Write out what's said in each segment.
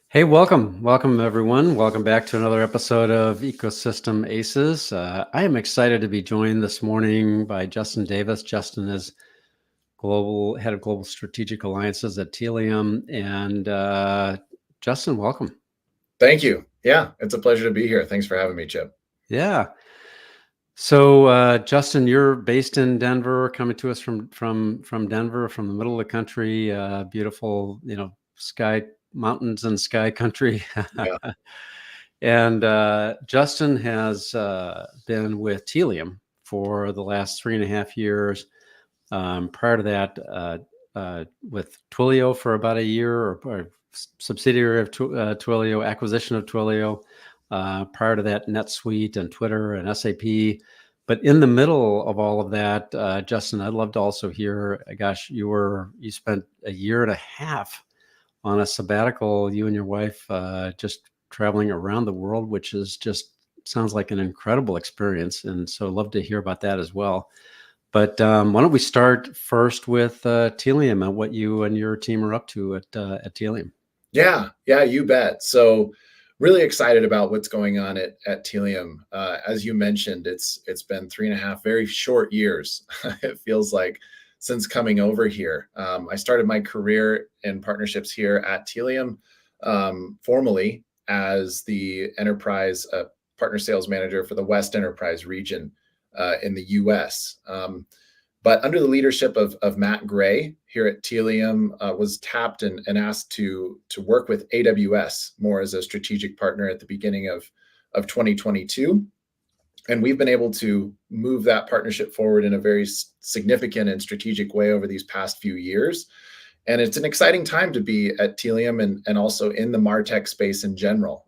Hey, welcome everyone. Welcome back to another episode of Ecosystem Aces. I am excited to be joined this morning by Justin Davis. Justin is head of global strategic alliances at Tealium, and Justin, welcome. Thank you. Yeah, it's a pleasure to be here. Thanks for having me, Chip. Yeah. So, Justin, you're based in Denver, coming to us from Denver, from the middle of the country. Beautiful, sky mountains and sky country. Yeah. And Justin has been with Tealium for the last 3.5 years. Prior to that, with Twilio for about a year, or subsidiary of Twilio, acquisition of Twilio. Prior to that, NetSuite and Twitter and SAP. But in the middle of all of that, Justin, I'd love to also hear, gosh, you spent a year and a half on a sabbatical, you and your wife, just traveling around the world, which is just sounds like an incredible experience. And so I'd love to hear about that as well. But why don't we start first with Tealium and what you and your team are up to at Tealium? Yeah, you bet. So really excited about what's going on at Tealium. As you mentioned, it's been 3.5 very short years. It feels like since coming over here. I started my career in partnerships here at Tealium, formally as the enterprise partner sales manager for the West Enterprise region in the US. But under the leadership of Matt Gray here at Tealium, was tapped and asked to work with AWS more as a strategic partner at the beginning of 2022. And we've been able to move that partnership forward in a very significant and strategic way over these past few years. And it's an exciting time to be at Tealium and also in the MarTech space in general.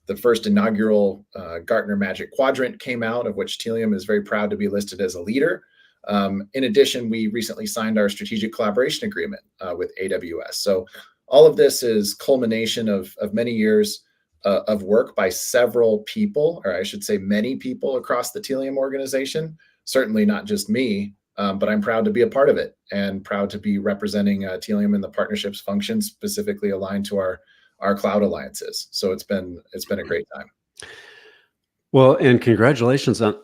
The first inaugural Gartner Magic Quadrant came out, of which Tealium is very proud to be listed as a leader. In addition, we recently signed our strategic collaboration agreement with AWS. So all of this is culmination of many years of work by several people, or I should say many people across the Tealium organization. Certainly not just me, but I'm proud to be a part of it and proud to be representing Tealium in the partnerships function specifically aligned to our cloud alliances. So it's been a great time. Well, and congratulations on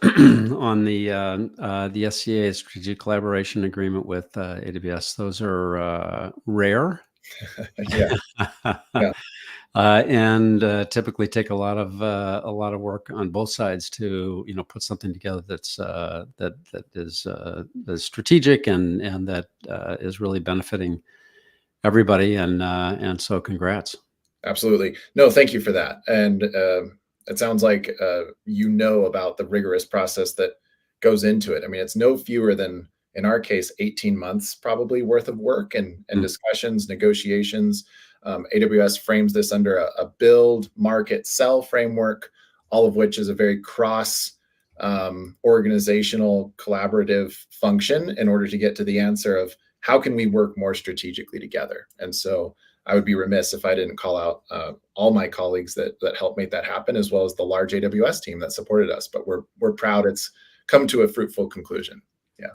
on the SCA strategic collaboration agreement with AWS. Those are rare. Yeah. Yeah. And typically take a lot of work on both sides to put something together that is strategic and that is really benefiting everybody. And so congrats. Absolutely. No, thank you for that. And it sounds like you know about the rigorous process that goes into it. I mean, it's no fewer than, in our case, 18 months probably worth of work and discussions, negotiations. AWS frames this under a build, market, sell framework, all of which is a very cross organizational collaborative function in order to get to the answer of how can we work more strategically together. And so I would be remiss if I didn't call out all my colleagues that helped make that happen, as well as the large AWS team that supported us. But we're proud it's come to a fruitful conclusion. Yeah.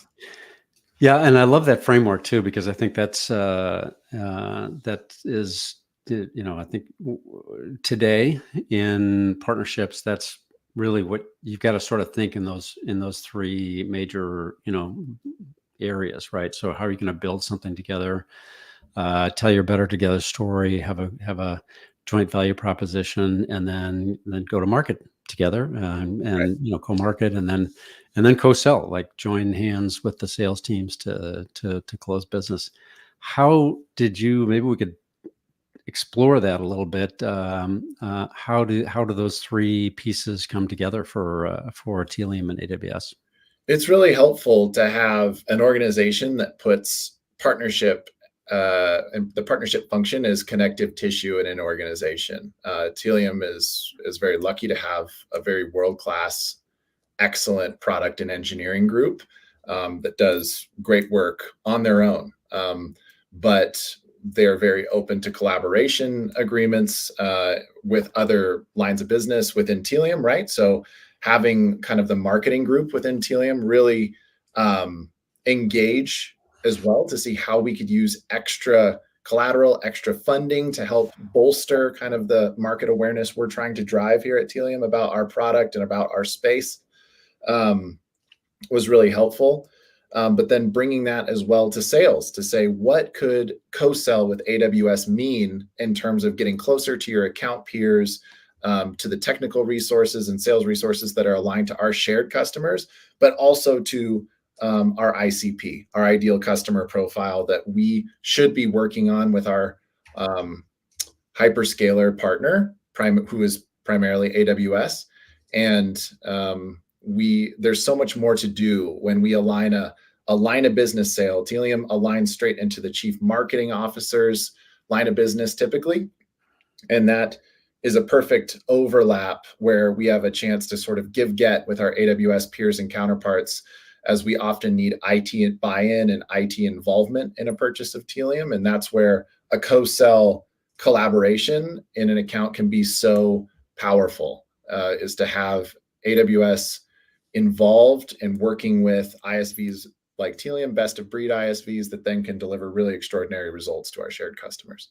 Yeah, and I love that framework too, because I think that is, I think today in partnerships, that's really what you've got to sort of think in those three major, areas, right? So how are you going to build something together, tell your better together story, have a joint value proposition, and then go to market together, and Right. co-market, and then co-sell, like join hands with the sales teams to close business. How did you? Maybe we could explore that a little bit. How do those three pieces come together for Tealium and AWS? It's really helpful to have an organization that puts partnership and the partnership function as connective tissue in an organization. Tealium is very lucky to have a very world-class, excellent product and engineering group that does great work on their own. But they're very open to collaboration agreements with other lines of business within Tealium, right? So having kind of the marketing group within Tealium really engage as well to see how we could use extra collateral, extra funding to help bolster kind of the market awareness we're trying to drive here at Tealium about our product and about our space, was really helpful. But then bringing that as well to sales to say, what could co-sell with AWS mean in terms of getting closer to your account peers, to the technical resources and sales resources that are aligned to our shared customers, but also to our ICP, our ideal customer profile that we should be working on with our hyperscaler partner, who is primarily AWS. And there's so much more to do when we align a line of business sale. Tealium aligns straight into the chief marketing officer's line of business typically. And that is a perfect overlap where we have a chance to sort of get with our AWS peers and counterparts, as we often need IT buy-in and IT involvement in a purchase of Tealium. And that's where a co-sell collaboration in an account can be so powerful, is to have AWS involved in working with ISVs like Tealium, best of breed ISVs that then can deliver really extraordinary results to our shared customers.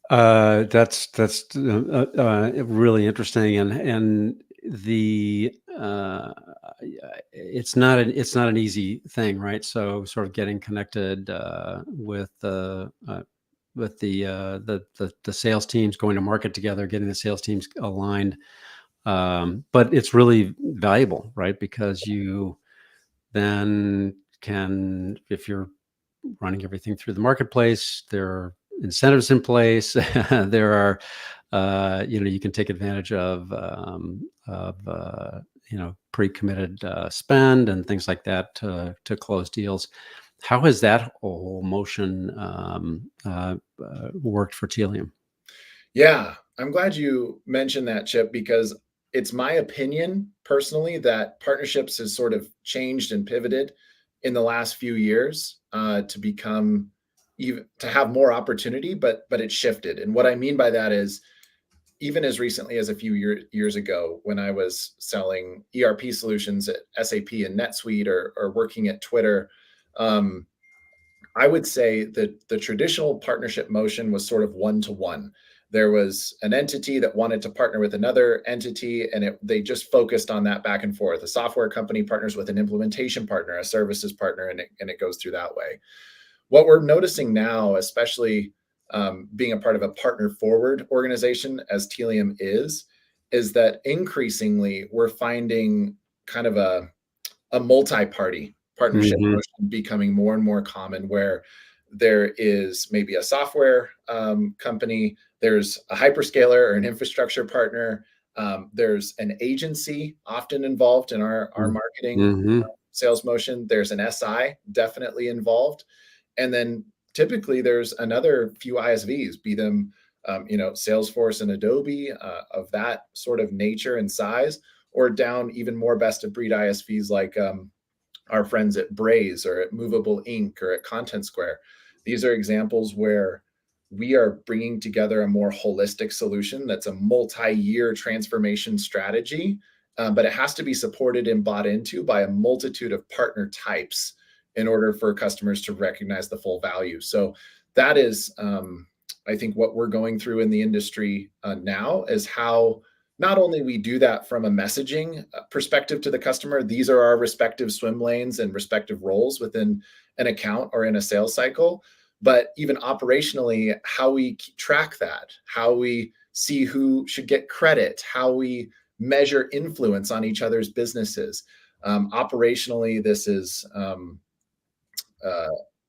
That's really interesting, and the it's not an easy thing, right? So sort of getting connected with the sales teams, going to market together, getting the sales teams aligned. But it's really valuable, right? Because you then can, if you're running everything through the marketplace, there are incentives in place. There are, you can take advantage of pre-committed spend and things like that to close deals. How has that whole motion worked for Tealium? Yeah, I'm glad you mentioned that, Chip, because it's my opinion personally that partnerships has sort of changed and pivoted in the last few years to become even to have more opportunity, but it shifted. And what I mean by that is, even as recently as a few years ago, when I was selling ERP solutions at SAP and NetSuite or working at Twitter, I would say that the traditional partnership motion was sort of one-to-one. There was an entity that wanted to partner with another entity, and they just focused on that back and forth. A software company partners with an implementation partner, a services partner, and it goes through that way. What we're noticing now, especially being a part of a partner-forward organization, as Tealium is that increasingly we're finding kind of a multi-party partnership motion becoming more and more common, where there is maybe a software company, there's a hyperscaler or an infrastructure partner, there's an agency often involved in our marketing sales motion, there's an SI definitely involved, and then typically there's another few ISVs, be them Salesforce and Adobe of that sort of nature and size, or down even more best of breed ISVs like our friends at Braze or at Movable Ink or at Content Square. These are examples where we are bringing together a more holistic solution that's a multi-year transformation strategy, but it has to be supported and bought into by a multitude of partner types in order for customers to recognize the full value. So that is, I think, what we're going through in the industry now, is how not only we do that from a messaging perspective to the customer, these are our respective swim lanes and respective roles within an account or in a sales cycle, but even operationally, how we track that, how we see who should get credit, how we measure influence on each other's businesses. Operationally, this is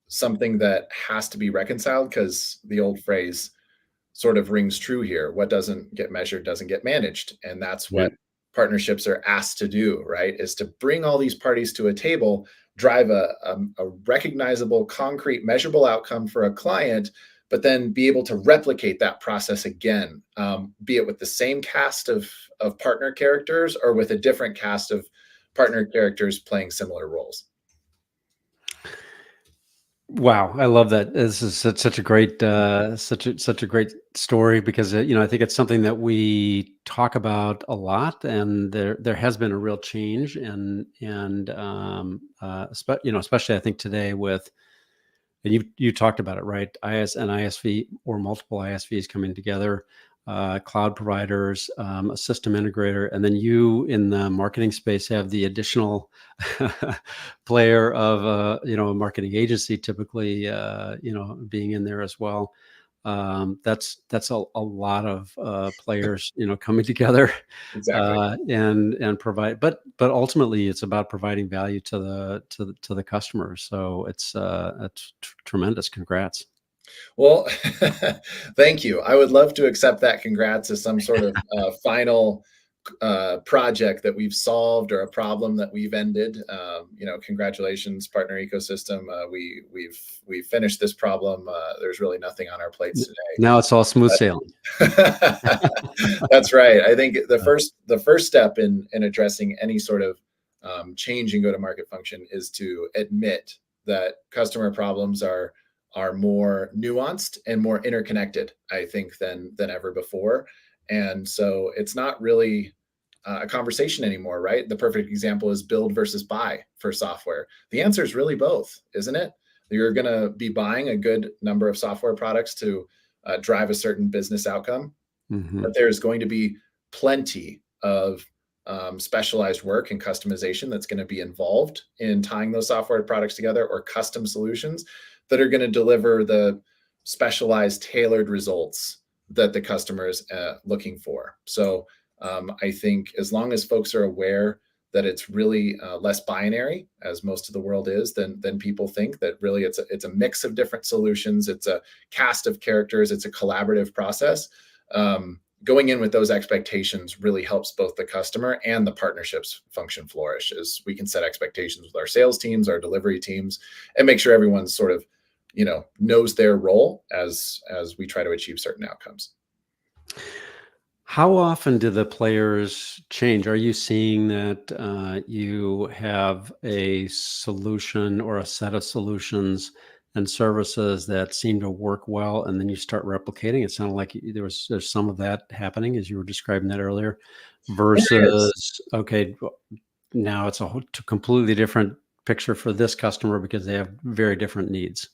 something that has to be reconciled, because the old phrase sort of rings true here. What doesn't get measured doesn't get managed. And that's what partnerships are asked to do, right? Is to bring all these parties to a table, drive a recognizable, concrete, measurable outcome for a client, but then be able to replicate that process again, be it with the same cast of partner characters or with a different cast of partner characters playing similar roles. Wow, I love that. This is such a great such a great story, because I think it's something that we talk about a lot, and there has been a real change, and especially I think today with and you talked about it, right? IS and ISV or multiple ISVs coming together, cloud providers, a system integrator, and then you in the marketing space have the additional player of a marketing agency, typically being in there as well. That's a lot of players coming together Exactly. and provide, but ultimately it's about providing value to the customer. So that's tremendous. Congrats. Well, thank you. I would love to accept that congrats as some sort of final project that we've solved or a problem that we've ended. Congratulations, partner ecosystem. We've finished this problem. There's really nothing on our plates today. Now it's all smooth sailing. That's right. I think the first step in addressing any sort of change in go-to-market function is to admit that customer problems are more nuanced and more interconnected, I think, than ever before. And so it's not really a conversation anymore, right? The perfect example is build versus buy for software. The answer is really both, isn't it? You're going to be buying a good number of software products to drive a certain business outcome, Hmm. but there's going to be plenty of specialized work and customization that's going to be involved in tying those software products together, or custom solutions that are going to deliver the specialized, tailored results that the customer is looking for. So I think as long as folks are aware that it's really less binary, as most of the world is, than people think, that really it's a mix of different solutions, it's a cast of characters, it's a collaborative process. Going in with those expectations really helps both the customer and the partnerships function flourish, as we can set expectations with our sales teams, our delivery teams, and make sure everyone's sort of, knows their role as we try to achieve certain outcomes. How often do the players change? Are you seeing that you have a solution or a set of solutions and services that seem to work well, and then you start replicating? It sounded like there's some of that happening as you were describing that earlier, There is. versus okay, now it's a completely different picture for this customer because they have very different needs.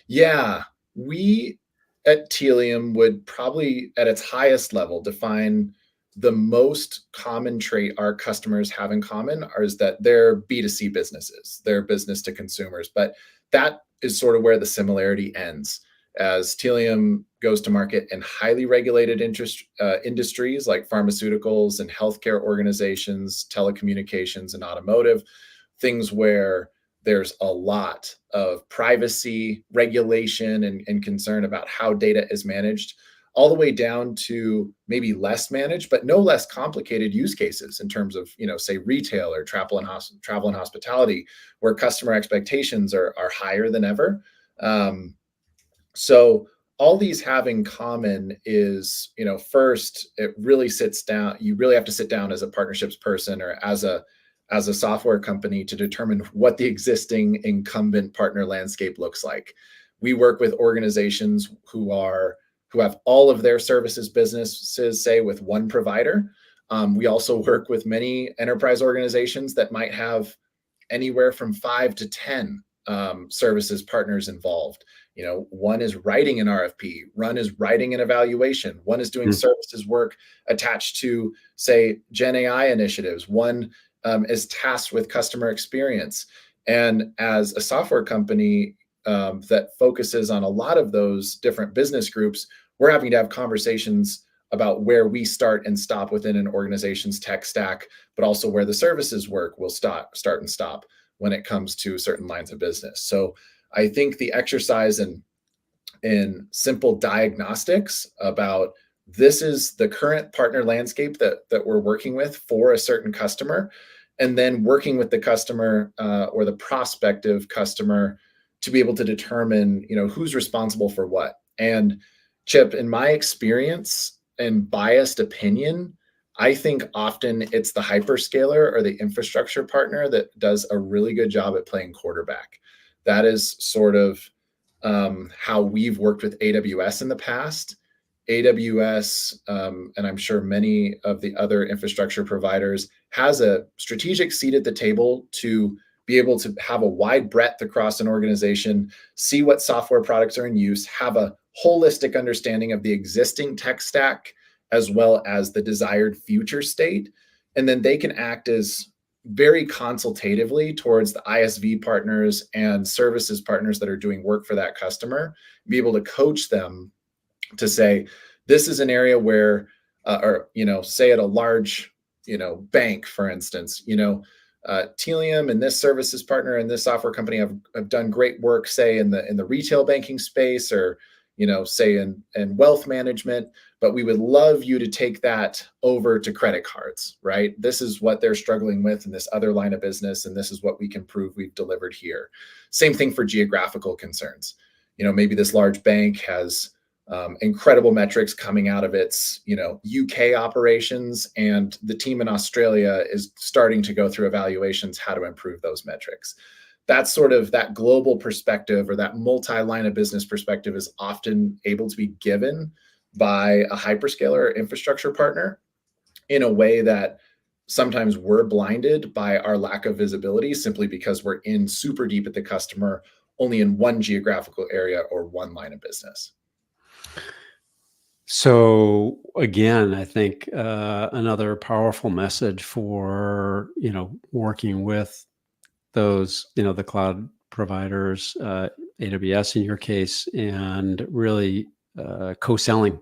Yeah, we at Tealium would probably, at its highest level, define the most common trait our customers have in common is that they're B2C businesses, they're business to consumers. But that is sort of where the similarity ends. As Tealium goes to market in highly regulated industries like pharmaceuticals and healthcare organizations, telecommunications, and automotive, things where there's a lot of privacy regulation and concern about how data is managed, all the way down to maybe less managed, but no less complicated use cases in terms of, say, retail or travel and hospitality, where customer expectations are higher than ever. So all these have in common is, first, it really sits down. You really have to sit down as a partnerships person or as a software company to determine what the existing incumbent partner landscape looks like. We work with organizations who have all of their services businesses, say, with one provider. We also work with many enterprise organizations that might have anywhere from 5 to 10 services partners involved. One is writing an RFP, one is writing an evaluation, one is doing Mm. services work attached to, say, Gen AI initiatives, one is tasked with customer experience. And as a software company that focuses on a lot of those different business groups, we're having to have conversations about where we start and stop within an organization's tech stack, but also where the services work will start and stop when it comes to certain lines of business. So I think the exercise in simple diagnostics about this is the current partner landscape that we're working with for a certain customer, and then working with the customer or the prospective customer to be able to determine who's responsible for what. And Chip, in my experience and biased opinion, I think often it's the hyperscaler or the infrastructure partner that does a really good job at playing quarterback. That is sort of how we've worked with AWS in the past. AWS, and I'm sure many of the other infrastructure providers, has a strategic seat at the table to be able to have a wide breadth across an organization, see what software products are in use, have a holistic understanding of the existing tech stack as well as the desired future state. And then they can act as very consultatively towards the ISV partners and services partners that are doing work for that customer, be able to coach them to say, this is an area where, or, say at a large, bank, for instance, Tealium and this services partner and this software company have done great work, say in the retail banking space, or say in wealth management, but we would love you to take that over to credit cards, right? This is what they're struggling with in this other line of business, and this is what we can prove we've delivered here. Same thing for geographical concerns. Maybe this large bank has incredible metrics coming out of its UK operations, and the team in Australia is starting to go through evaluations how to improve those metrics. That's sort of that global perspective, or that multi-line of business perspective, is often able to be given by a hyperscaler infrastructure partner in a way that sometimes we're blinded by our lack of visibility, simply because we're in super deep at the customer, only in one geographical area or one line of business. So again, I think another powerful message for working with those the cloud providers, AWS in your case, and really co-selling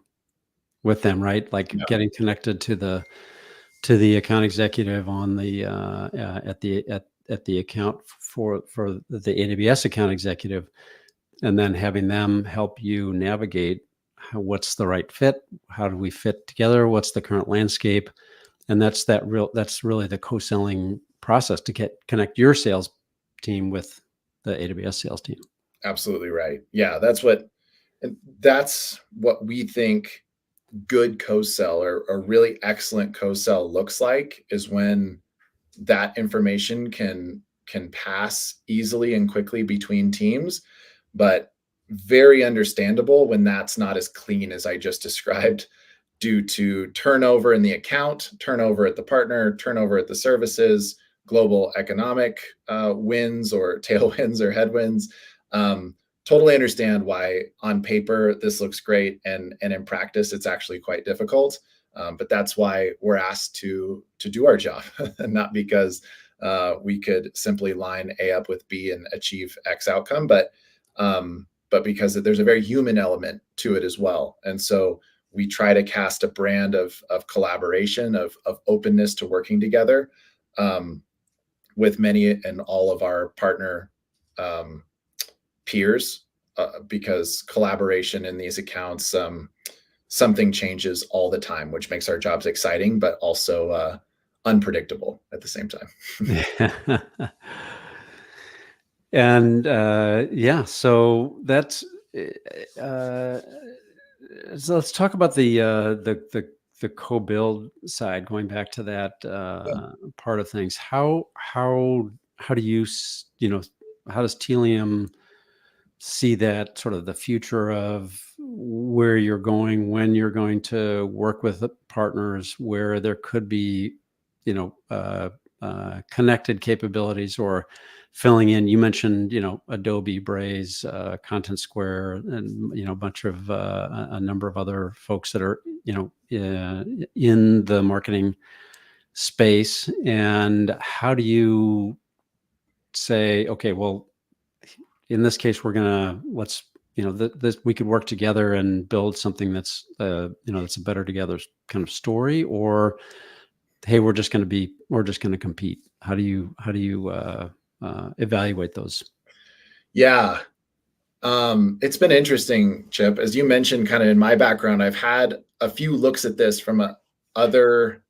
with them, right? Like getting connected to the account executive on the at the account for the AWS account executive, and then having them help you navigate what's the right fit, how do we fit together, what's the current landscape, and that's really the co-selling process to connect your sales team with the AWS sales team. Absolutely right. Yeah, that's what we think good co-sell, or a really excellent co-sell, looks like, is when that information can pass easily and quickly between teams, but very understandable when that's not as clean as I just described, due to turnover in the account, turnover at the partner, turnover at the services, global economic winds or tailwinds or headwinds. Totally understand why on paper this looks great, and in practice it's actually quite difficult. But that's why we're asked to do our job, not because we could simply line A up with B and achieve X outcome, but because there's a very human element to it as well. And so we try to cast a brand of collaboration, of openness to working together with many and all of our partner peers, because collaboration in these accounts, something changes all the time, which makes our jobs exciting, but also unpredictable at the same time. And so that's so let's talk about the co-build side. Going back to that part of things, how do you how does Tealium see that sort of the future of where you're going, when you're going to work with partners, where there could be connected capabilities, or filling in? You mentioned Adobe, Braze, Content Square, and a bunch of a number of other folks that are in the marketing space. And how do you say, okay, well, in this case, we're gonna we could work together and build something that's that's a better together kind of story, or hey, we're just going to compete? How do you evaluate those? Yeah. It's been interesting, Chip. As you mentioned, kind of in my background, I've had a few looks at this from other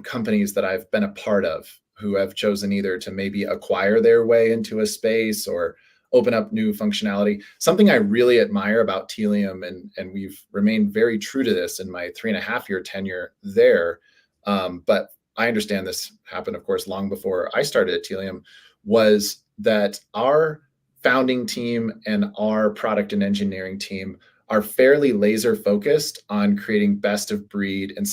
companies that I've been a part of, who have chosen either to maybe acquire their way into a space or open up new functionality. Something I really admire about Tealium, and we've remained very true to this in my 3.5-year tenure there, but I understand this happened, of course, long before I started at Tealium, was that our founding team and our product and engineering team are fairly laser focused on creating best of breed and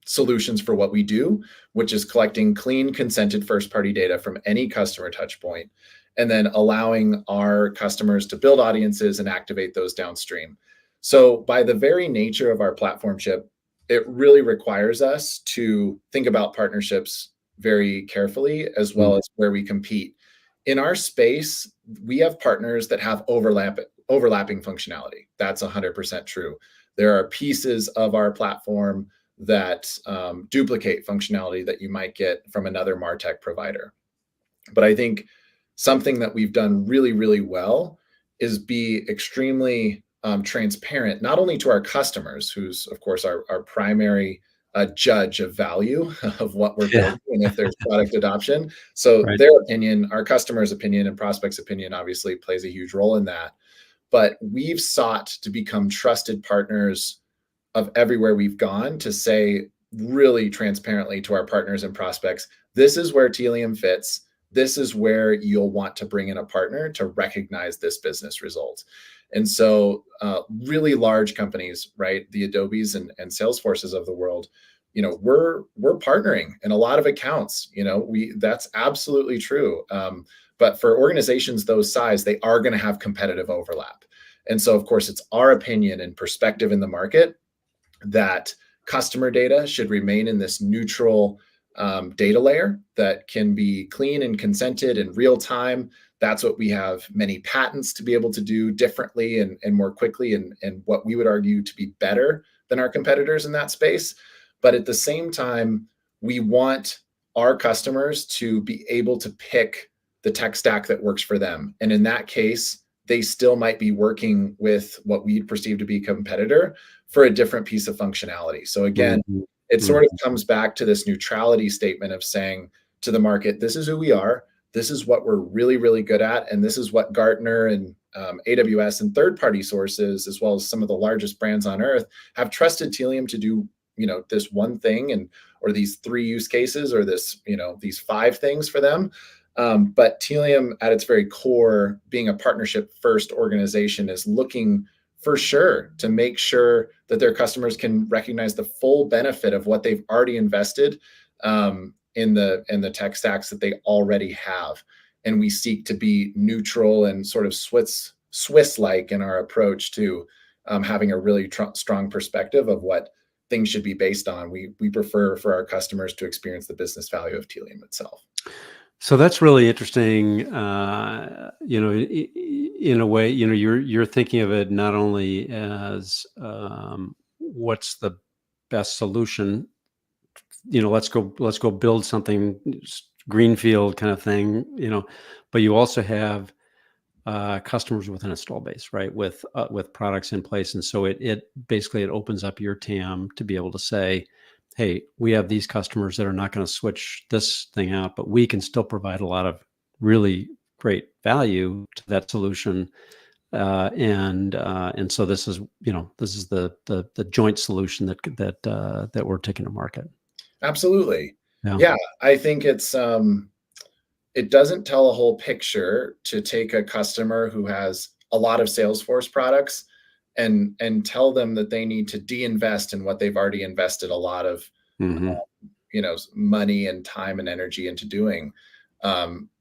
solutions for what we do, which is collecting clean, consented first-party data from any customer touch point, and then allowing our customers to build audiences and activate those downstream. So by the very nature of our platform ship, it really requires us to think about partnerships very carefully, as Mm. well as where we compete. In our space, we have partners that have overlapping functionality. That's 100% true. There are pieces of our platform that duplicate functionality that you might get from another MarTech provider. But I think something that we've done really, really well is be extremely transparent, not only to our customers, who's, of course, our primary judge of value of what we're Yeah. building and if there's product adoption. So Right. their opinion, our customers' opinion, and prospects' opinion obviously plays a huge role in that. But we've sought to become trusted partners of everywhere we've gone to say really transparently to our partners and prospects, this is where Tealium fits. This is where you'll want to bring in a partner to recognize this business result. And so really large companies, right? The Adobes and Salesforces of the world, we're partnering in a lot of accounts. That's absolutely true. But for organizations those size, they are going to have competitive overlap. And so, of course, it's our opinion and perspective in the market that customer data should remain in this neutral data layer that can be clean and consented in real time. That's what we have many patents to be able to do differently and more quickly, and what we would argue to be better than our competitors in that space. But at the same time, we want our customers to be able to pick the tech stack that works for them. And in that case, they still might be working with what we perceive to be a competitor for a different piece of functionality. So again, Mhm. it Mhm. sort of comes back to this neutrality statement of saying to the market, this is who we are, this is what we're really, really good at, and this is what Gartner and AWS and third-party sources, as well as some of the largest brands on earth, have trusted Tealium to do, this one thing, or these 3 use cases, or these 5 things for them. But Tealium, at its very core, being a partnership-first organization, is looking for sure to make sure that their customers can recognize the full benefit of what they've already invested in the tech stacks that they already have. And we seek to be neutral and sort of Swiss-like in our approach to having a really strong perspective of what things should be based on. We prefer for our customers to experience the business value of Tealium itself. So that's really interesting. In a way, you're thinking of it not only as what's the best solution. Let's go build something greenfield kind of thing. But you also have customers with an install base, right? With products in place, and so it basically it opens up your TAM to be able to say, hey, we have these customers that are not going to switch this thing out, but we can still provide a lot of really great value to that solution. And so this is the joint solution that we're taking to market. Absolutely. Yeah. Yeah, I think it doesn't tell a whole picture to take a customer who has a lot of Salesforce products and tell them that they need to de-invest in what they've already invested a lot of Hmm. money and time and energy into doing.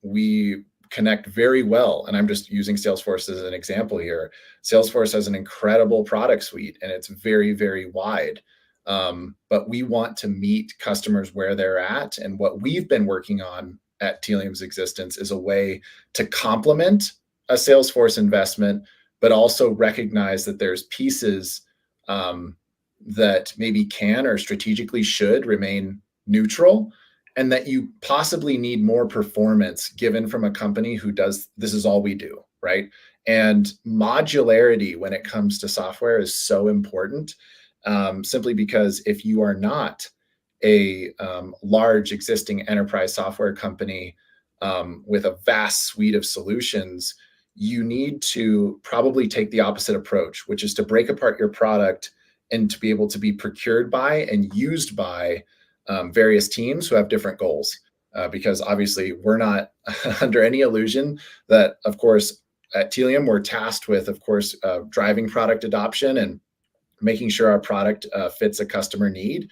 We connect very well, and I'm just using Salesforce as an example here. Salesforce has an incredible product suite, and it's very, very wide. But we want to meet customers where they're at, and what we've been working on at Tealium's existence is a way to complement a Salesforce investment, but also recognize that there's pieces that maybe can or strategically should remain neutral, and that you possibly need more performance given from a company who does this is all we do, right? And modularity when it comes to software is so important, simply because if you are not a large existing enterprise software company with a vast suite of solutions, you need to probably take the opposite approach, which is to break apart your product and to be able to be procured by and used by various teams who have different goals. Because obviously we're not under any illusion that, of course, at Tealium, we're tasked with, of course, driving product adoption and making sure our product fits a customer need.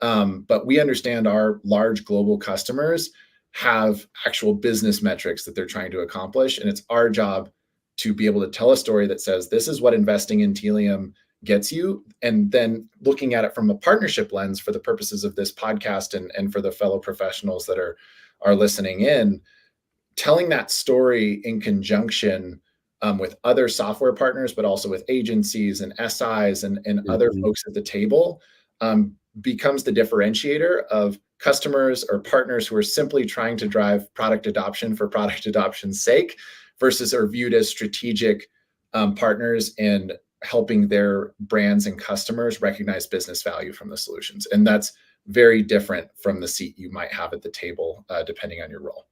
But we understand our large global customers have actual business metrics that they're trying to accomplish. And it's our job to be able to tell a story that says, this is what investing in Tealium gets you. And then looking at it from a partnership lens for the purposes of this podcast and for the fellow professionals that are listening in, telling that story in conjunction with other software partners, but also with agencies and SIs and other folks at the table, becomes the differentiator of customers or partners who are simply trying to drive product adoption for product adoption's sake versus are viewed as strategic partners in helping their brands and customers recognize business value from the solutions. And that's very different from the seat you might have at the table, depending on your role.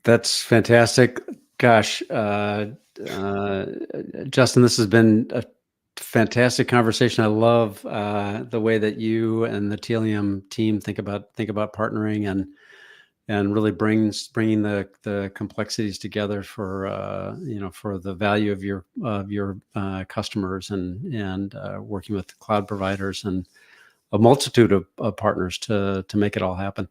That's fantastic. Gosh, Justin, this has been a fantastic conversation. I love the way that you and the Tealium team think about partnering and really bringing the complexities together for for the value of your customers and working with cloud providers and a multitude of partners to make it all happen.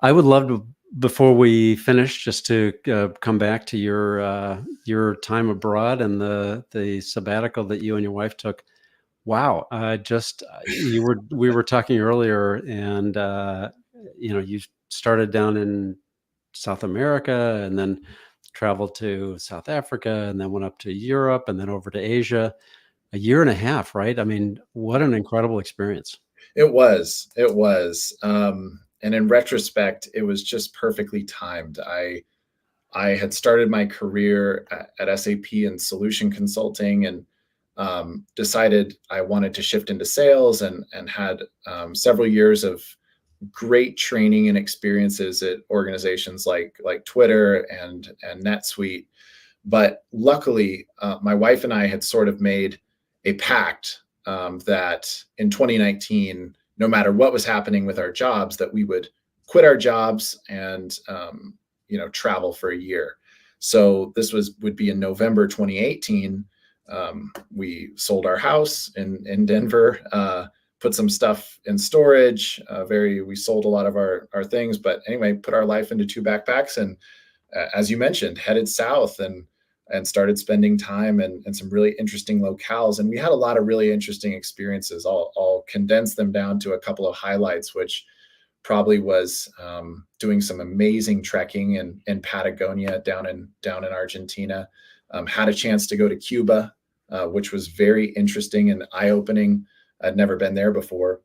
I would love to, before we finish, just to come back to your time abroad and the sabbatical that you and your wife took. Wow, we were talking earlier, and you started down in South America, and then traveled to South Africa, and then went up to Europe, and then over to Asia. A year and a half, right? I mean, what an incredible experience. It was. And in retrospect, it was just perfectly timed. I had started my career at SAP in solution consulting and decided I wanted to shift into sales and had several years of great training and experiences at organizations like Twitter and NetSuite. But luckily, my wife and I had sort of made a pact that in 2019, no matter what was happening with our jobs, that we would quit our jobs and travel for a year. So this would be in November 2018. We sold our house in Denver, put some stuff in storage. We sold a lot of our things, but anyway, put our life into 2 backpacks and, as you mentioned, headed south and started spending time in some really interesting locales. And we had a lot of really interesting experiences. I'll condense them down to a couple of highlights, which probably was doing some amazing trekking in Patagonia down in Argentina. Had a chance to go to Cuba, which was very interesting and eye-opening. I'd never been there before.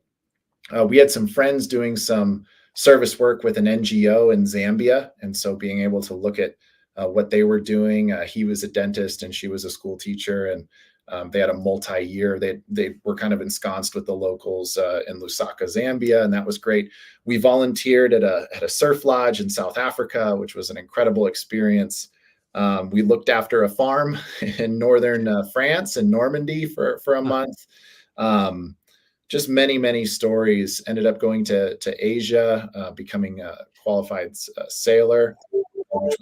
We had some friends doing some service work with an NGO in Zambia. And so being able to look at what they were doing, he was a dentist and she was a school teacher, and they had a multi-year. They were kind of ensconced with the locals in Lusaka, Zambia, and that was great. We volunteered at a surf lodge in South Africa, which was an incredible experience. We looked after a farm in northern France in Normandy for a month. Just many stories. Ended up going to Asia, becoming a qualified sailor, which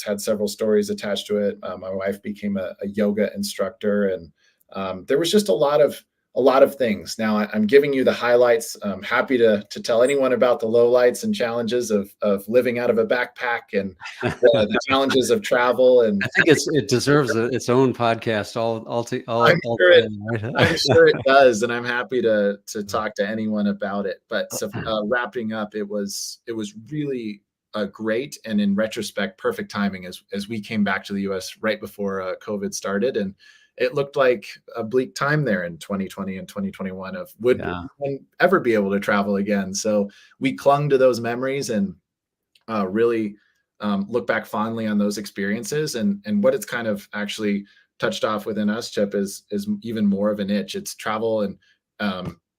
had several stories attached to it. My wife became a yoga instructor, and there was just a lot of things. Now I'm giving you the highlights. I'm happy to tell anyone about the lowlights and challenges of living out of a backpack and the challenges of travel. And I think it deserves its own podcast. I'm sure it does, and I'm happy to talk to anyone about it. But so, wrapping up, it was really great, and in retrospect, perfect timing as we came back to the U.S. right before COVID started, and it looked like a bleak time there in 2020 and 2021 of would we ever be able to travel again. So we clung to those memories and really look back fondly on those experiences, and what it's kind of actually touched off within us, Chip, is even more of an itch. It's travel and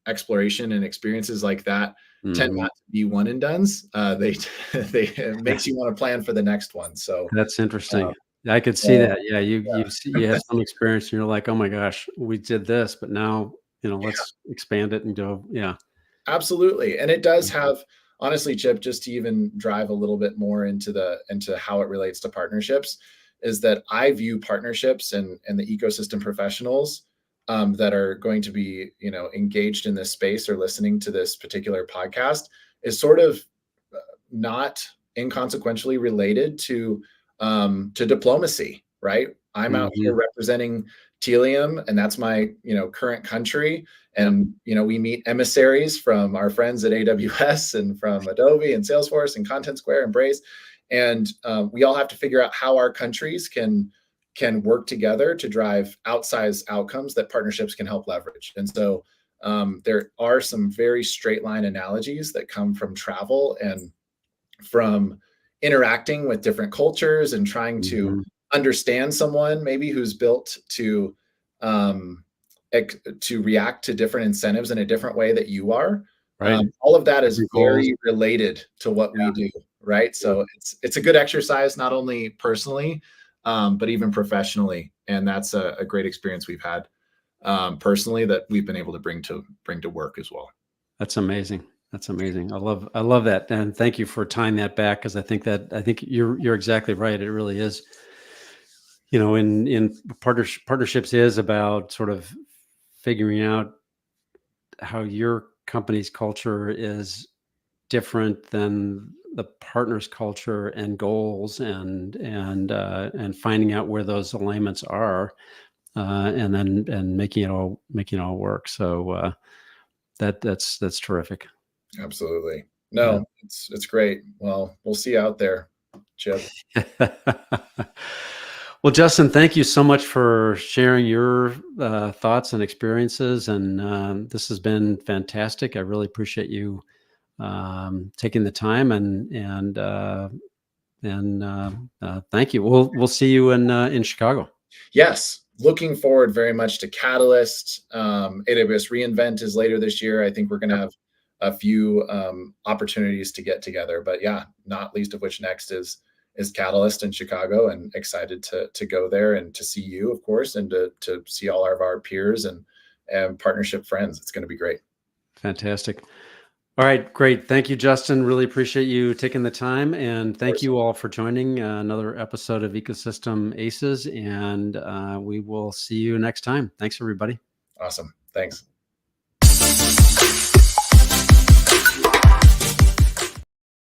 exploration and experiences like that tend not to be one and dones. They it makes you want to plan for the next one. So that's interesting. I could see that. Yeah, you had some experience, and you're like, oh my gosh, we did this, but now let's expand it and go. Yeah, absolutely. And it does have, honestly, Chip, just to even drive a little bit more into how it relates to partnerships, is that I view partnerships and the ecosystem professionals that are going to be, engaged in this space or listening to this particular podcast is sort of not inconsequentially related to diplomacy, right? I'm out Mhm. here representing Tealium, and that's my current country. And we meet emissaries from our friends at AWS and from Adobe and Salesforce and Content Square and Braze, and we all have to figure out how our countries can work together to drive outsized outcomes that partnerships can help leverage. And so there are some very straight line analogies that come from travel and from interacting with different cultures and trying to Mhm. understand someone maybe who's built um, to react to different incentives in a different way that you are. Right. All of that is Different goals. very related to what we do, right? Yeah. So it's a good exercise, not only personally, but even professionally, and that's a great experience we've had personally that we've been able to bring to work as well. That's amazing. That's amazing. I love that, and thank you for tying that back, because I think you're exactly right. It really is. In partnerships is about sort of figuring out how your company's culture is different than the partner's culture and goals, and finding out where those alignments are, and making it all work. So that's terrific. Absolutely. Yeah. No, it's great. Well, we'll see you out there, Chip. Well, Justin, thank you so much for sharing your thoughts and experiences, and this has been fantastic. I really appreciate you taking the time, and thank you. We'll see you in Chicago. Yes, looking forward very much to Catalyst. AWS reInvent is later this year. I think we're going to Yep. have a few opportunities to get together, but yeah, not least of which next is Catalyst in Chicago, and excited to go there and to see you, of course, and to see all of our peers and partnership friends. It's going to be great. Fantastic. All right, great. Thank you, Justin. Really appreciate you taking the time, and Of thank course. you all for joining another episode of Ecosystem Aces. And we will see you next time. Thanks, everybody. Awesome. Thanks.